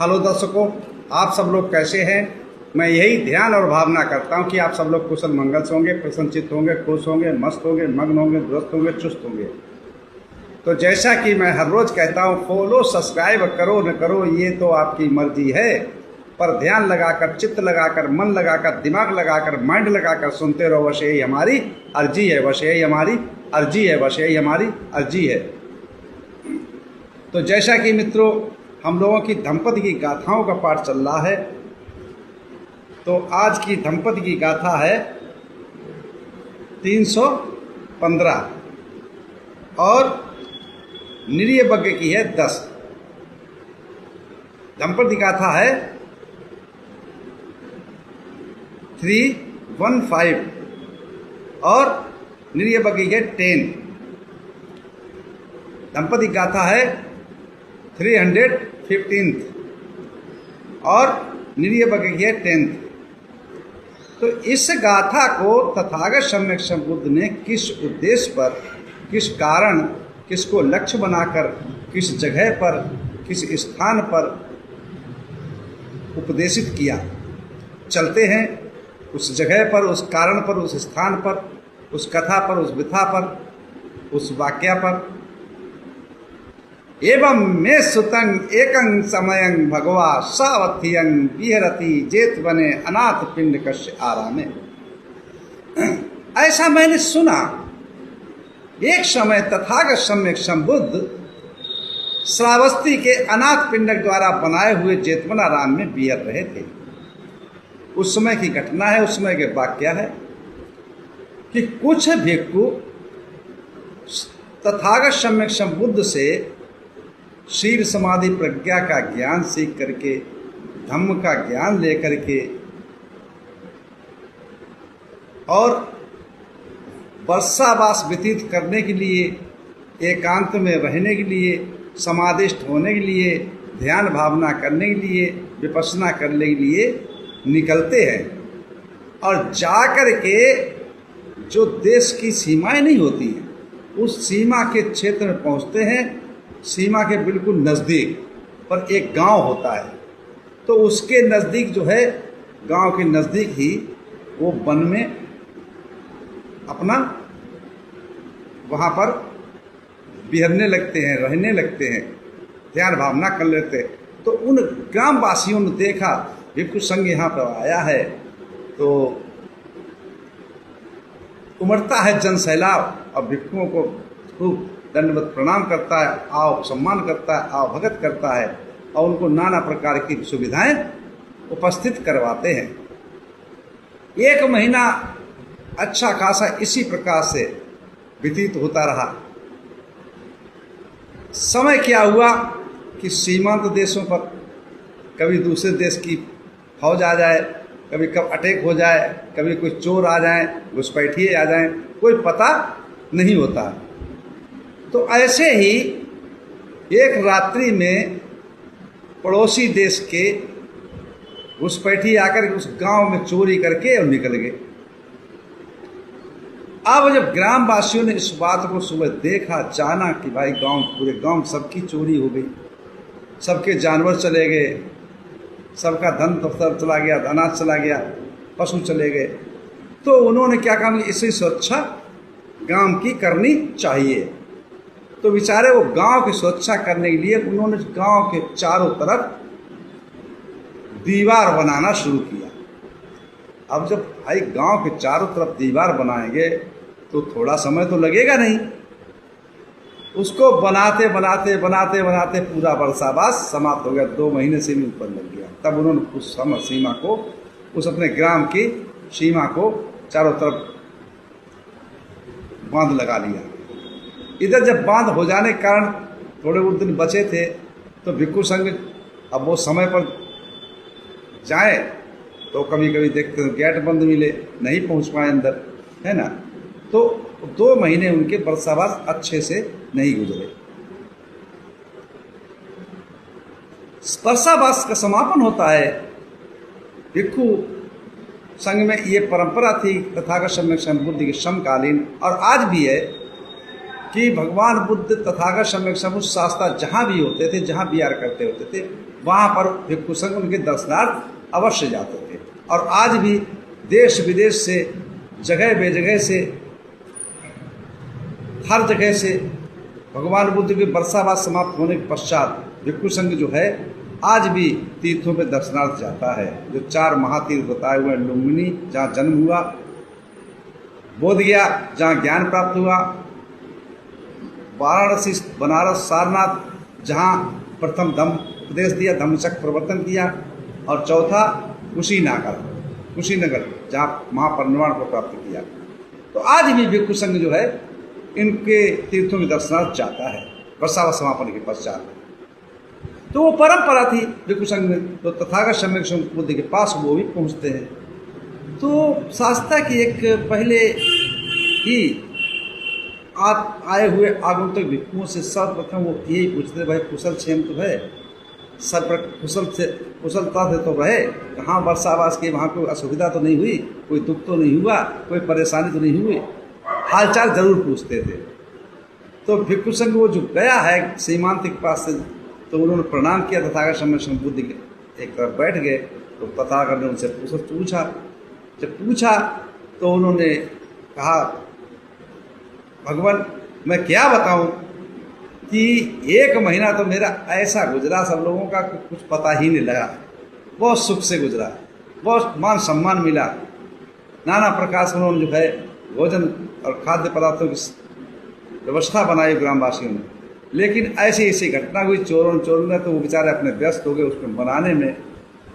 Hello दर्शकों, आप सब लोग कैसे हैं। मैं यही ध्यान और भावना करता हूं कि आप सब लोग कुशल मंगल से होंगे, प्रसन्नचित होंगे, खुश होंगे, मस्त होंगे, मग्न होंगे, दुरुस्त होंगे, चुस्त होंगे। तो जैसा कि मैं हर रोज़ कहता हूं, फॉलो सब्सक्राइब करो न करो ये तो आपकी मर्जी है, पर ध्यान लगाकर, चित्त लगाकर, मन लगाकर, दिमाग लगाकर, माइंड लगाकर सुनते रहो। बस यही हमारी अर्जी है, बस यही हमारी अर्जी है, बस यही हमारी अर्जी है। तो जैसा कि मित्रों, हम लोगों की दंपति की गाथाओं का पाठ चल रहा है, तो आज की दंपति की गाथा है 315 और निर्यज्ञ की है 10। दंपति गाथा है 315 और निर्यज्ञ है 10। दंपति गाथा है 315 और निर्यज्ञ की है 10। तो इस गाथा को तथागत सम्यक संबुद्ध ने किस उद्देश्य पर, किस कारण, किसको लक्ष्य बनाकर, किस जगह पर, किस स्थान पर उपदेशित किया, चलते हैं उस जगह पर, उस कारण पर, उस स्थान पर, उस कथा पर, उस विथा पर, उस वाक्या पर। एवं मे सुतंग एकं समयं भगवा सावथियं विहरति जेत बने अनाथ पिंड कश्य आरामे। ऐसा मैंने सुना, एक समय तथागत सम्यक संबुद्ध श्रावस्ती के अनाथ पिंडक द्वारा बनाए हुए जेतवना राम में विहर रहे थे। उस समय की घटना है, उस समय के वाक्य है कि कुछ भिक्षु तथागत सम्यक संबुद्ध से शील समाधि प्रज्ञा का ज्ञान सीख करके, धम्म का ज्ञान लेकर के और वर्षावास व्यतीत करने के लिए, एकांत में रहने के लिए, समाधिष्ठ होने के लिए, ध्यान भावना करने के लिए, विपश्यना करने के लिए निकलते हैं। और जाकर के जो देश की सीमाएं नहीं होती हैं, उस सीमा के क्षेत्र में पहुंचते हैं। सीमा के बिल्कुल नज़दीक पर एक गांव होता है, तो उसके नज़दीक जो है, गांव के नज़दीक ही वो वन में अपना वहाँ पर बिहरने लगते हैं, रहने लगते हैं, ध्यान भावना कर लेते हैं। तो उन ग्रामवासियों ने देखा भिक्षु संघ यहाँ पर आया है, तो उमड़ता है जन सैलाब और भिक्षुओं को खूब दंडवत प्रणाम करता है, आओ सम्मान करता है, आओ भगत करता है और उनको नाना प्रकार की सुविधाएं उपस्थित करवाते हैं। 1 महीना अच्छा खासा इसी प्रकार से व्यतीत होता रहा। समय क्या हुआ कि सीमांत देशों पर कभी दूसरे देश की फौज आ जाए, कभी कब अटैक हो जाए, कभी कोई चोर आ जाए, घुसपैठिए आ जाए, कोई पता नहीं होता। तो ऐसे ही एक रात्रि में पड़ोसी देश के घुसपैठी आकर उस गांव में चोरी करके और निकल गए। अब जब ग्रामवासियों ने इस बात को सुबह देखा, जाना कि भाई गांव, पूरे गांव सबकी चोरी हो गई, सबके जानवर चले गए, सबका धन दफ्तर चला गया, अनाज चला गया, पशु चले गए, तो उन्होंने क्या कहा, इसी सुरक्षा गांव की करनी चाहिए। तो बेचारे वो गांव की सुरक्षा करने के लिए उन्होंने गांव के चारों तरफ दीवार बनाना शुरू किया। अब जब भाई गांव के चारों तरफ दीवार बनाएंगे तो थोड़ा समय तो लगेगा नहीं। उसको बनाते बनाते बनाते बनाते पूरा वर्षावास समाप्त हो गया, 2 महीने से भी ऊपर लग गया। तब उन्होंने उस सीमा को, उस अपने ग्राम की सीमा को चारों तरफ बांध लगा लिया। इधर जब बांध हो जाने के कारण थोड़े बहुत दिन बचे थे, तो भिक्षु संघ अब वो समय पर जाए तो कभी कभी देखते हैं गेट बंद मिले, नहीं पहुंच पाए अंदर, है ना। तो 2 महीने उनके वर्षावास अच्छे से नहीं गुजरे। वर्षावास का समापन होता है। भिक्षु संघ में ये परंपरा थी तथागत सम्यक संबुद्ध की समकालीन, और आज भी है, कि भगवान बुद्ध तथागत सम्यक संबुद्ध शास्त्रा जहाँ भी होते थे, जहाँ विहार करते होते थे, वहाँ पर भिक्षु संघ उनके दर्शनार्थ अवश्य जाते थे। और आज भी देश विदेश से, जगह बेजगह से, हर जगह से भगवान बुद्ध के वर्षावास समाप्त होने के पश्चात भिक्षु संघ जो है आज भी तीर्थों में दर्शनार्थ जाता है। जो 4 महातीर्थ बताए हुए हैं, लुम्बिनी जहाँ जन्म हुआ, बोधगया जहाँ ज्ञान प्राप्त हुआ, वाराणसी, बनारस, सारनाथ जहाँ प्रथम धम्म उपदेश दिया, धम्मचक्र प्रवर्तन किया, और चौथा कुशीनगर जहाँ महापरिनिर्वाण को प्राप्त किया। तो आज भी भिक्षु संघ जो है इनके तीर्थों में दर्शनार्थ जाता है वर्षावास समापन के पश्चात। तो वो परंपरा थी भिक्षु संघ में। तो तथागत सम्यक संघ बुद्ध के पास वो भी पहुँचते हैं। तो शास्त्रा की एक पहले ही आप आए हुए आगंतुक भिक्षुओं से सर्वप्रथम वो यही पूछते, भाई कुशल क्षेम तो है, सब कुशलता से तो रहे, कहाँ वर्षावास की वहाँ कोई असुविधा तो नहीं हुई, कोई दुख तो नहीं हुआ, कोई परेशानी तो नहीं हुई, हालचाल जरूर पूछते थे। तो भिक्षु संघ वो जो गया है सीमांत के पास से, तो उन्होंने प्रणाम किया तथागत सम्यक संघ बुद्ध के एक तरफ बैठ गए। तो तथागत ने उनसे पूछा, जब पूछा तो उन्होंने कहा, भगवान मैं क्या बताऊं कि 1 महीना तो मेरा ऐसा गुजरा, सब लोगों का कुछ पता ही नहीं लगा, बहुत सुख से गुजरा, बहुत मान सम्मान मिला, नाना प्रकार से उन्होंने जो है भोजन और खाद्य पदार्थों की व्यवस्था बनाई ग्रामवासियों ने। लेकिन ऐसी ऐसी घटना हुई चोरों ने, तो वो बेचारे अपने व्यस्त हो गए उसमें बनाने में।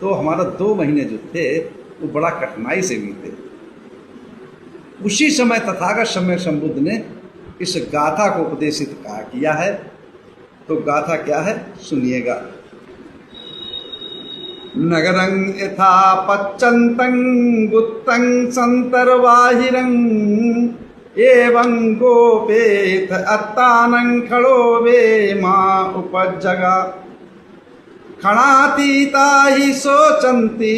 तो हमारा 2 महीने जो थे वो बड़ा कठिनाई से बीते। उसी समय तथागत सम्यक संघ बुद्ध ने इस गाथा को उपदेशित किया है। तो गाथा क्या है सुनिएगा। नगरं यथा पच्चन्तं गुत्तं संतर्वाहिरं एवं गोपेत अत्तानं खड़ो वे माँ उपजगा खणातीता ही शोचन्ति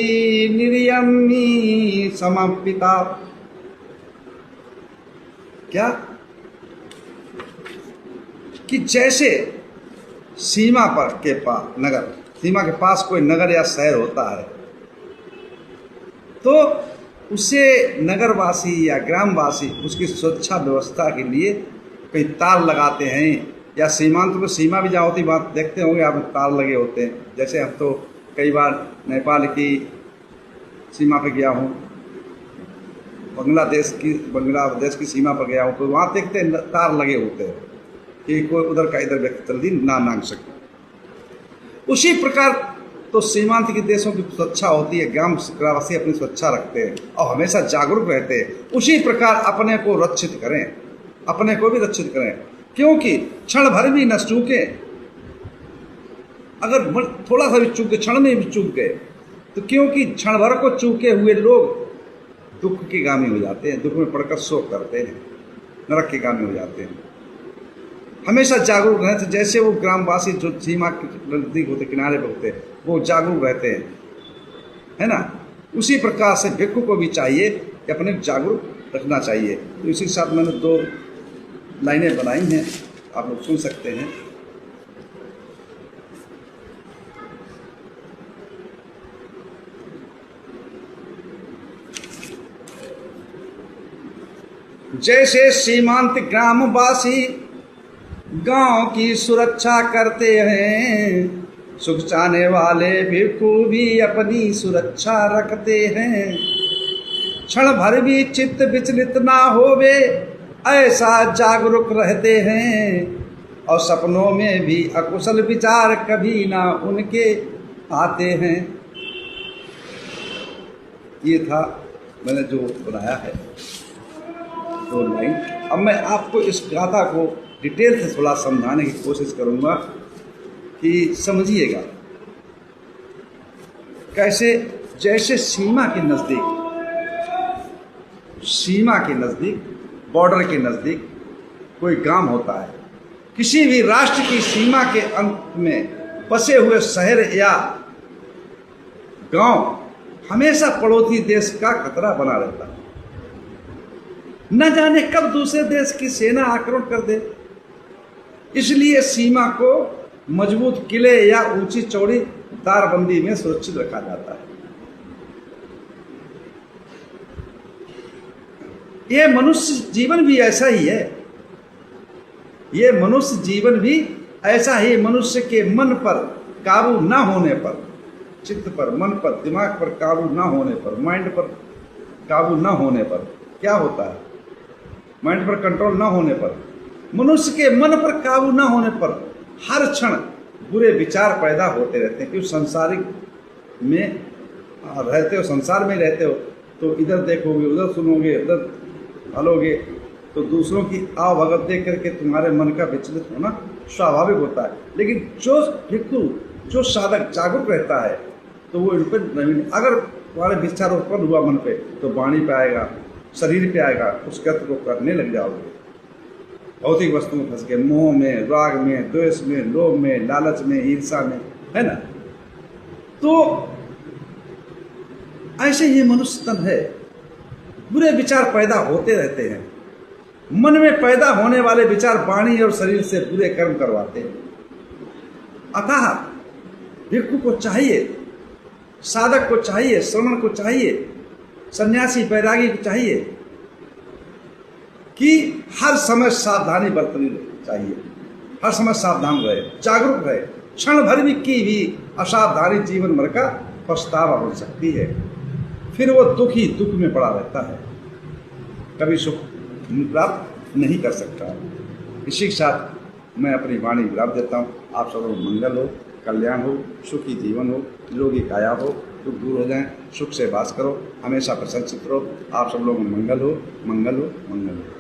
निर्यमी समपिता। क्या कि जैसे सीमा पर के पास नगर, सीमा के पास कोई नगर या शहर होता है, तो उसे नगरवासी या ग्रामवासी उसकी सुरक्षा व्यवस्था के लिए कई तार लगाते हैं, या सीमांत में सीमा भी जहाँ होती वहाँ देखते होंगे आप तार लगे होते हैं। जैसे हम तो कई बार नेपाल की सीमा पर गया हूँ, बांग्लादेश की सीमा पर गया हूँ, तो वहाँ देखते हैं तार लगे होते हैं कि कोई उधर का इधर व्यक्ति जल्दी ना नांग सके। उसी प्रकार तो सीमांत के देशों की सुरक्षा होती है, ग्रामवासी अपनी सुरक्षा रखते हैं और हमेशा जागरूक रहते हैं। उसी प्रकार अपने को रक्षित करें, अपने को भी रक्षित करें, क्योंकि क्षण भर भी न चूके। अगर थोड़ा सा भी चूके, क्षण में भी चूक गए, तो क्योंकि क्षण भर को चूके हुए लोग दुख के गामी हो जाते हैं, दुख में पड़कर शोक करते हैं, नरक के गामी हो जाते हैं। हमेशा जागरूक रहते, जैसे वो ग्रामवासी जो सीमा के नजदीक होते, किनारे पर होते, वो जागरूक रहते हैं, है ना। उसी प्रकार से भिक्षु को भी चाहिए कि अपने जागरूक रखना चाहिए। तो इसी के साथ मैंने 2 लाइनें बनाई हैं, आप लोग सुन सकते हैं। जैसे सीमांत ग्रामवासी गांव की सुरक्षा करते हैं, सुख चाहने वाले भिक्षु भी अपनी सुरक्षा रखते हैं। क्षण भर भी चित्त विचलित ना होवे, ऐसा जागरूक रहते हैं, और सपनों में भी अकुशल विचार कभी ना उनके आते हैं। ये था मैंने जो बनाया है 2 लाइन। अब मैं आपको इस गाथा को डिटेल से थोड़ा समझाने की कोशिश करूंगा कि समझिएगा कैसे। जैसे सीमा के नज़दीक बॉर्डर के नज़दीक कोई गांव होता है, किसी भी राष्ट्र की सीमा के अंत में बसे हुए शहर या गांव हमेशा पड़ोसी देश का खतरा बना रहता है। न जाने कब दूसरे देश की सेना आक्रमण कर दे। इसलिए सीमा को मजबूत किले या ऊंची चौड़ी तारबंदी में सुरक्षित रखा जाता है। ये मनुष्य जीवन भी ऐसा ही है। ये मनुष्य जीवन भी ऐसा ही, मनुष्य के मन पर काबू ना होने पर, चित्त पर, मन पर, दिमाग पर काबू ना होने पर, माइंड पर काबू ना होने पर क्या होता है? माइंड पर कंट्रोल ना होने पर, मनुष्य के मन पर काबू ना होने पर हर क्षण बुरे विचार पैदा होते रहते हैं। क्योंकि संसारिक में रहते हो, संसार में रहते हो, तो इधर देखोगे, उधर सुनोगे, उधर हलोगे, तो दूसरों की आवभगत देख करके तुम्हारे मन का विचलित होना स्वाभाविक होता है। लेकिन जो भिक्षु, जो साधक जागरूक रहता है, तो वो इन पर नहीं, अगर तुम्हारे विचार उत्पन्न हुआ मन पे, तो वाणी पे आएगा, शरीर पे आएगा, उस कर्त को करने लग जाओगे। भौतिक वस्तु में फंस गए, मोह में, राग में, द्वेष में, लोभ में, लालच में, ईर्षा में, है ना। तो ऐसे ही मनुष्य तन है, बुरे विचार पैदा होते रहते हैं। मन में पैदा होने वाले विचार वाणी और शरीर से बुरे कर्म करवाते हैं। अतः भिक्षु को चाहिए, साधक को चाहिए, श्रमण को चाहिए, सन्यासी बैरागी को चाहिए कि हर समय सावधानी बरतनी चाहिए, हर समय सावधान रहे, जागरूक रहे। क्षण भर की भी असावधानी जीवन भर का पछतावा हो सकती है। फिर वो दुख ही दुख में पड़ा रहता है, कभी सुख प्राप्त नहीं कर सकता। इसी के साथ मैं अपनी वाणी विराम देता हूँ। आप सब लोग मंगल हो, कल्याण हो, सुखी जीवन हो, निरोगी काया हो, दुख दूर हो जाए, सुख से वास करो, हमेशा प्रसन्नचित्त रहो। आप सब लोग मंगल हो, मंगल हो, मंगल हो।